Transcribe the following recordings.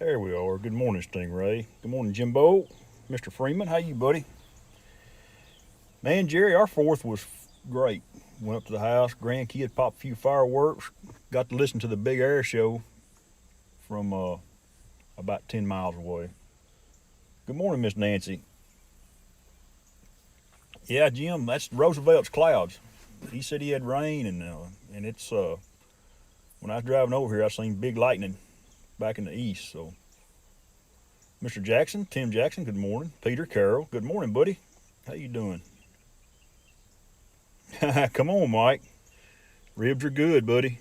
There we are. Good morning, Stingray. Good morning, Jimbo. Mr. Freeman, how you, buddy? Man, Jerry, our fourth was great. Went up to the house, grandkid popped a few fireworks, got to listen to the big air show from about 10 miles away. Good morning, Miss Nancy. Yeah, Jim, that's Roosevelt's clouds. He said he had rain, and it's when I was driving over here, I seen big lightning back in the east. So, Mr. Jackson, Tim Jackson, good morning. Peter Carroll, good morning, buddy. How you doing? Come on, Mike. Ribs are good, buddy.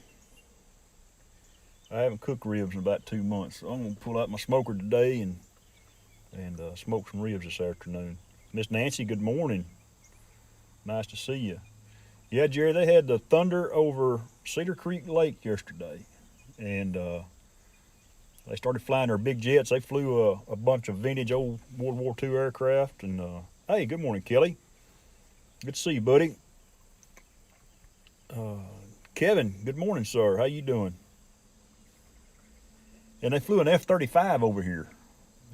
I haven't cooked ribs in about 2 months, so I'm gonna pull out my smoker today and smoke some ribs this afternoon. Miss Nancy, good morning. Nice to see you. Yeah, Jerry, they had the thunder over Cedar Creek Lake yesterday, and they started flying their big jets. They flew a bunch of vintage old World War II aircraft. And hey, good morning, Kelly. Good to see you, buddy. Kevin, good morning, sir. How you doing? And they flew an F-35 over here,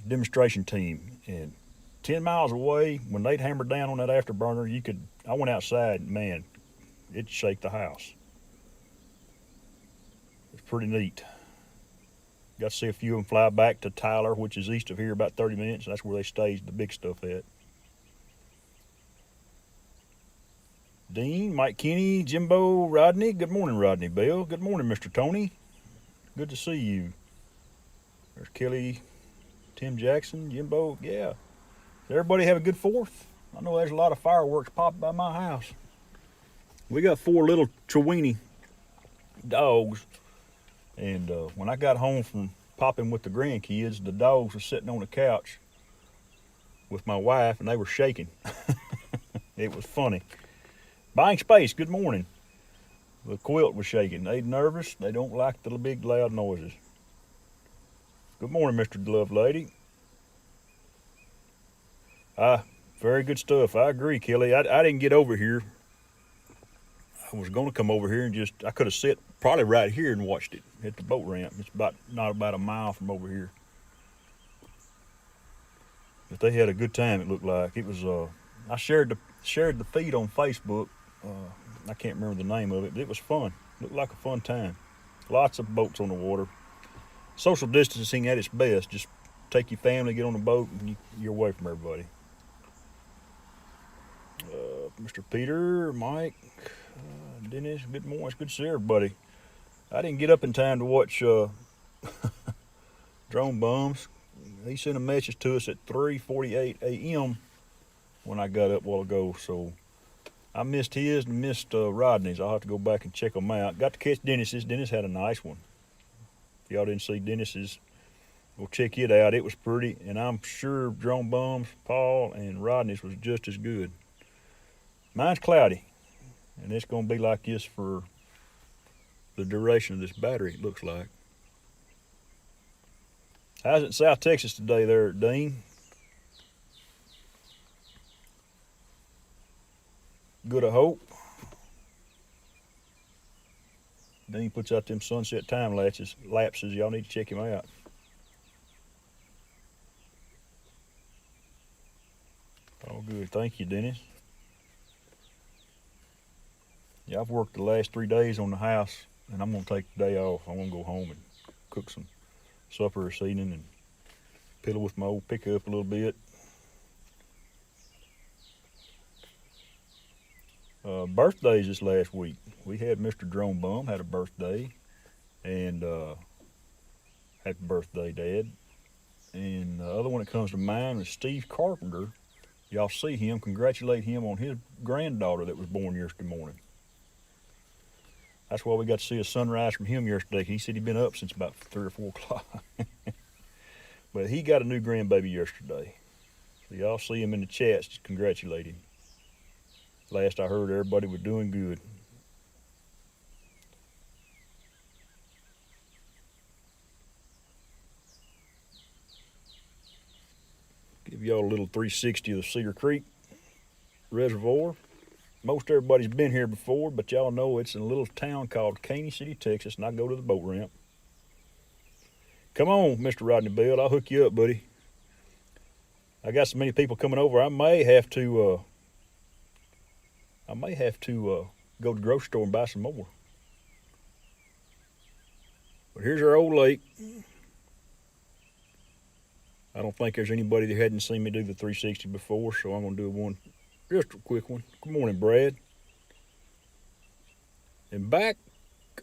demonstration team, and 10 miles away, when they'd hammered down on that afterburner, I went outside, man, it'd shake the house. It's pretty neat. Got to see a few of them fly back to Tyler, which is east of here about 30 minutes. That's where they staged the big stuff at. Dean, Mike Kenny, Jimbo, Rodney. Good morning, Rodney Bell. Good morning, Mr. Tony. Good to see you. There's Kelly, Tim Jackson, Jimbo. Yeah. Did everybody have a good Fourth? I know there's a lot of fireworks popped by my house. We got 4 little Chiweenie dogs. And when I got home from popping with the grandkids, the dogs were sitting on the couch with my wife, and they were shaking. It was funny. Buying Space, good morning. The quilt was shaking. They nervous. They don't like the big loud noises. Good morning, Mr. Glove Lady. Very good stuff. I agree, Kelly. I didn't get over here. I was going to come over here and I could have sat probably right here and watched it at the boat ramp. It's not about a mile from over here. But they had a good time, it looked like. It was, I shared the feed on Facebook. I can't remember the name of it, but it was fun. Looked like a fun time. Lots of boats on the water. Social distancing at its best. Just take your family, get on the boat, and you're away from everybody. Mr. Peter, Mike, Dennis, good morning. It's good to see everybody. I didn't get up in time to watch Drone Bums. He sent a message to us at 3:48 a.m. when I got up a while ago, so I missed his and missed Rodney's. I'll have to go back and check them out. Got to catch Dennis's. Dennis had a nice one. If y'all didn't see Dennis's, go check it out. It was pretty, and I'm sure Drone Bums, Paul, and Rodney's was just as good. Mine's cloudy, and it's going to be like this for the duration of this battery, it looks like. How's it in South Texas today there, Dean? Good, I hope. Dean puts out them sunset time lapses. Y'all need to check him out. Oh, good. Thank you, Dennis. Yeah, I've worked the last 3 days on the house, and I'm going to take the day off. I'm going to go home and cook some supper this evening and piddle with my old pickup a little bit. Birthdays this last week. We had Mr. Drone Bum had a birthday, and happy birthday, Dad. And the other one that comes to mind is Steve Carpenter. Y'all see him, congratulate him on his granddaughter that was born yesterday morning. That's why we got to see a sunrise from him yesterday. He said he'd been up since about 3 or 4 o'clock. But he got a new grandbaby yesterday. So y'all see him in the chats, just congratulate him. Last I heard, everybody was doing good. Give y'all a little 360 of the Cedar Creek Reservoir. Most everybody's been here before, but y'all know it's in a little town called Caney City, Texas, and I go to the boat ramp. Come on, Mr. Rodney Bell. I'll hook you up, buddy. I got so many people coming over. I may have to. Go to the grocery store and buy some more. But here's our old lake. I don't think there's anybody that hadn't seen me do the 360 before, so I'm going to do one, just a quick one. Good morning, Brad. And back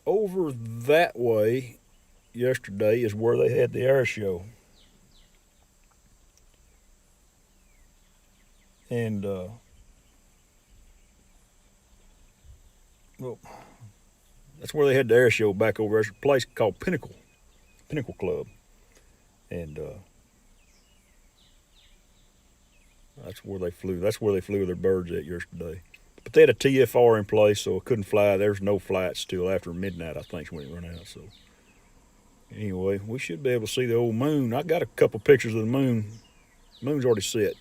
over that way yesterday is where they had the air show. And, well, that's where they had the air show back over there. There's a place called Pinnacle Club. And, that's where they flew their birds at yesterday. But they had a TFR in place, so it couldn't fly. There's no flights till after midnight, I think, when it run out. So anyway, we should be able to see the old moon. I got a couple pictures of the moon. The moon's already set.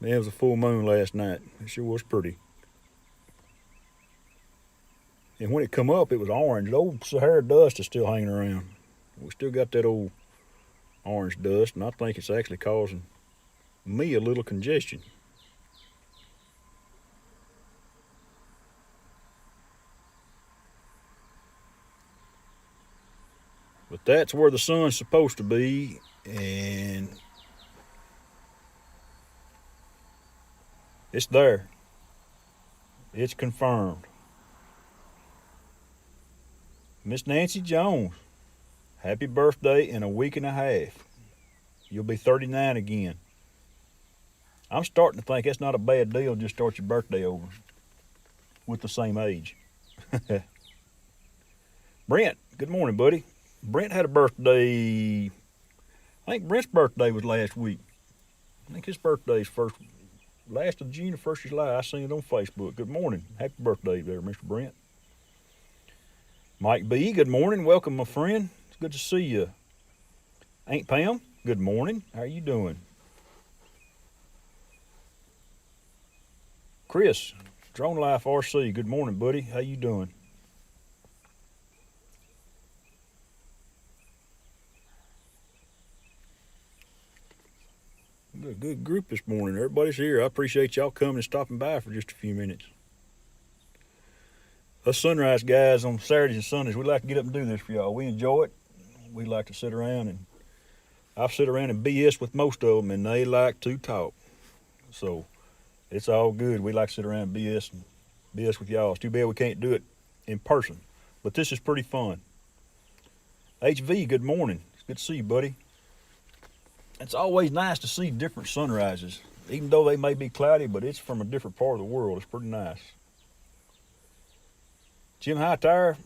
Man, it was a full moon last night. It sure was pretty. And when it come up, it was orange. The old Sahara dust is still hanging around. We still got that old orange dust, and I think it's actually causing me a little congestion. But that's where the sun's supposed to be, and it's there. It's confirmed. Miss Nancy Jones, happy birthday in a week and a half. You'll be 39 again. I'm starting to think that's not a bad deal. Just start your birthday over with the same age. Brent, good morning, buddy. Brent had a birthday. I think Brent's birthday was last week. I think his birthday's last of June or 1st of July. I seen it on Facebook. Good morning. Happy birthday there, Mr. Brent. Mike B, good morning. Welcome, my friend. It's good to see you. Aunt Pam, good morning. How are you doing? Chris, Drone Life RC, good morning, buddy. How you doing? Got a good group this morning. Everybody's here. I appreciate y'all coming and stopping by for just a few minutes. Us Sunrise guys on Saturdays and Sundays, we like to get up and do this for y'all. We enjoy it. We like to sit around, and I've sit around and BS with most of them, and they like to talk. So it's all good. We like to sit around and BS with y'all. It's too bad we can't do it in person, but this is pretty fun. HV, good morning. It's good to see you, buddy. It's always nice to see different sunrises, even though they may be cloudy, but it's from a different part of the world. It's pretty nice. Jim Hightower,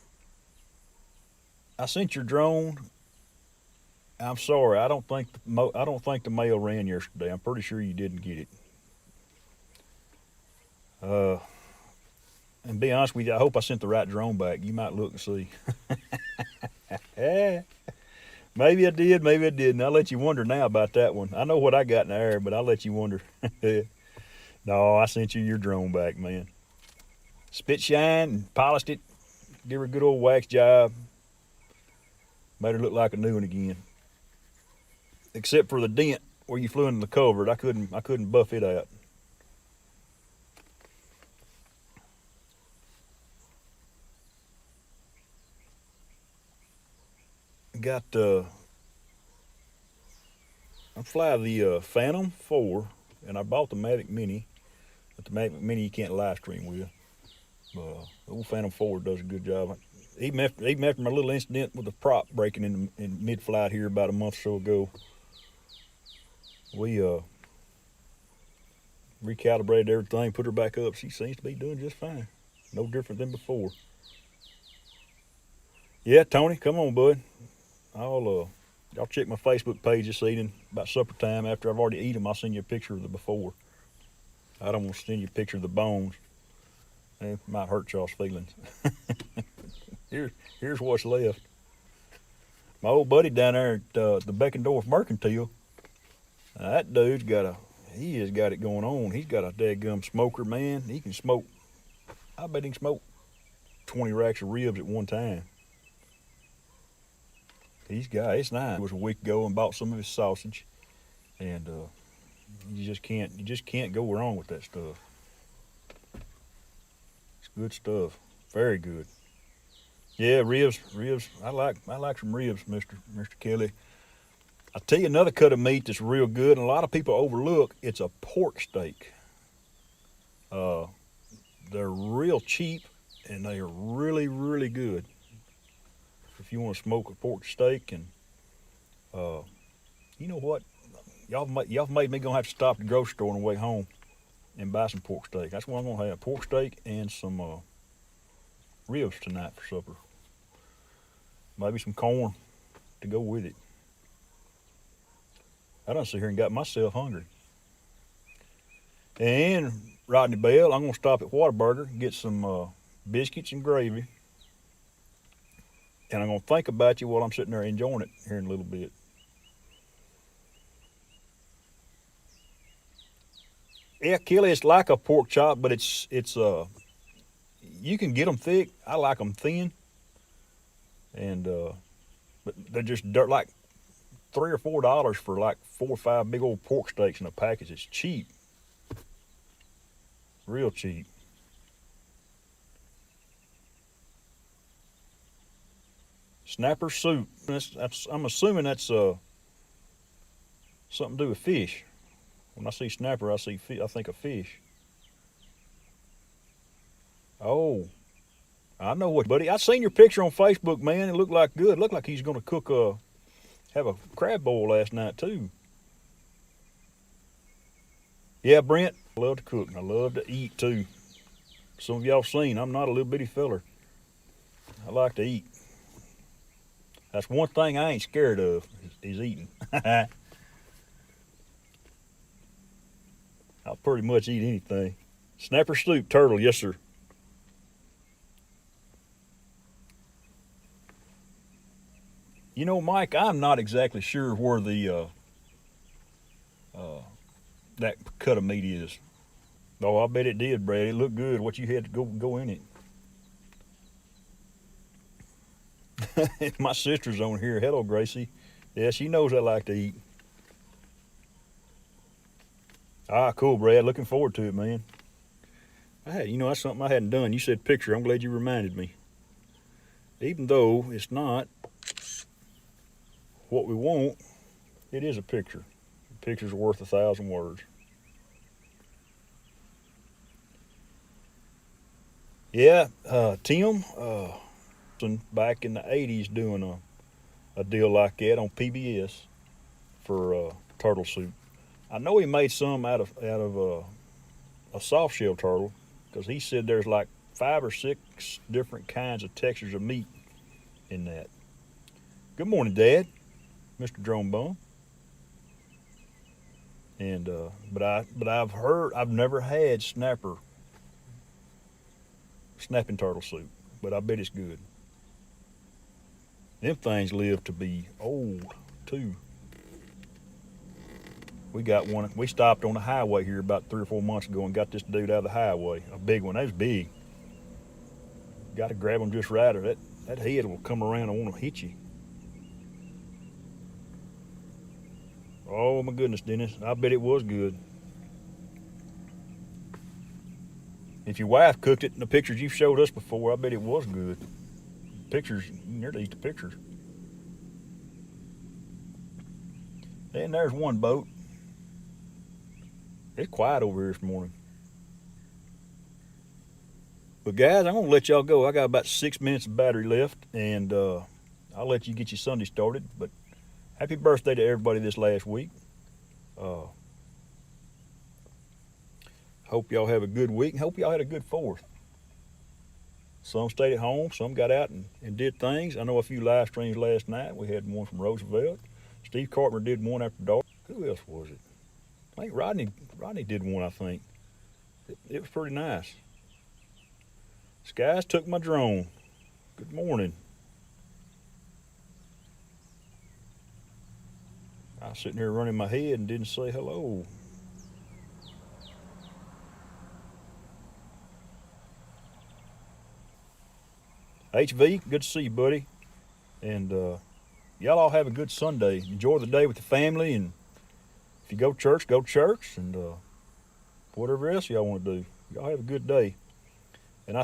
I sent your drone. I'm sorry, I don't think the mail ran yesterday. I'm pretty sure you didn't get it. And be honest with you, I hope I sent the right drone back. You might look and see. Maybe I did, maybe I didn't. I'll let you wonder now about that one. I know what I got in the air, but I'll let you wonder. No, I sent you your drone back, man. Spit shine and polished it. Give her a good old wax job. Made her look like a new one again. Except for the dent where you flew into the culvert. I couldn't buff it out. I fly the Phantom 4, and I bought the Mavic Mini. But the Mavic Mini you can't live stream with. The old Phantom 4 does a good job. Even after my little incident with the prop breaking in mid-flight here about a month or so ago, we recalibrated everything, put her back up. She seems to be doing just fine. No different than before. Yeah, Tony, come on, bud. Y'all check my Facebook page this evening about supper time. After I've already eaten them, I'll send you a picture of the before. I don't want to send you a picture of the bones. It might hurt y'all's feelings. Here's what's left. My old buddy down there at the Beckendorf Mercantile, that dude's he has got it going on. He's got a dadgum smoker, man. He can smoke, I bet he can smoke 20 racks of ribs at one time. It's nice. It was a week ago and bought some of his sausage, and you just can't go wrong with that stuff. It's good stuff, very good. Yeah, ribs. I like some ribs, Mister Kelly. I tell you another cut of meat that's real good, and a lot of people overlook. It's a pork steak. Uh, they're real cheap, and they are really good. If you want to smoke a pork steak, and uh, you know what, y'all made me gonna have to stop at the grocery store on the way home and buy some pork steak. That's what I'm gonna have: pork steak and some ribs tonight for supper. Maybe some corn to go with it. I done sit here and got myself hungry. And Rodney Bell, I'm gonna stop at Whataburger and get some biscuits and gravy, and I'm gonna think about you while I'm sitting there enjoying it here in a little bit. Yeah, Kelly, it's like a pork chop, but it's you can get them thick. I like them thin, and but they're just dirt like $3 or $4 for like 4 or 5 big old pork steaks in a package. It's cheap, real cheap. Snapper soup. I'm assuming that's something to do with fish. When I see snapper, I think of fish. Oh, I know what, buddy. I seen your picture on Facebook, man. It looked like good. It looked like he's gonna cook have a crab boil last night too. Yeah, Brent. I love to cook and I love to eat too. Some of y'all seen I'm not a little bitty feller. I like to eat. That's one thing I ain't scared of is eating. I'll pretty much eat anything. Snapper soup, turtle, yes sir. You know, Mike, I'm not exactly sure where the uh, that cut of meat is. Oh, I bet it did, Brad. It looked good. What you had to go in it. My sister's on here. Hello, Gracie. Yeah, she knows I like to eat. Ah, cool, Brad. Looking forward to it, man. That's something I hadn't done. You said picture. I'm glad you reminded me. Even though it's not what we want, it is a picture. A picture's worth 1,000 words. Yeah, Tim, back in the '80s doing a deal like that on PBS for turtle soup. I know he made some out of a soft shell turtle because he said there's like 5 or 6 different kinds of textures of meat in that. Good morning, Dad, Mr. Drone Bum. And I've never had snapping turtle soup, but I bet it's good. Them things live to be old too. We got one. We stopped on the highway here about 3 or 4 months ago and got this dude out of the highway. A big one. That was big. Got to grab him just right, or that head will come around and want to hit you. Oh my goodness, Dennis! I bet it was good. If your wife cooked it in the pictures you've showed us before, I bet it was good. Pictures, you can nearly eat the pictures. And there's one boat. It's quiet over here this morning. But guys, I'm gonna let y'all go. I got about 6 minutes of battery left, and I'll let you get your Sunday started. But happy birthday to everybody this last week. Uh, hope y'all have a good week, and hope y'all had a good Fourth. Some stayed at home, some got out and did things. I know a few live streams last night. We had one from Roosevelt. Steve Carpenter did one after dark. Who else was it? I think Rodney did one, I think. It was pretty nice. Skies took my drone. Good morning. I was sitting here running my head and didn't say hello. HV, good to see you, buddy. And y'all all have a good Sunday. Enjoy the day with the family, and if you go church, and whatever else y'all want to do. Y'all have a good day.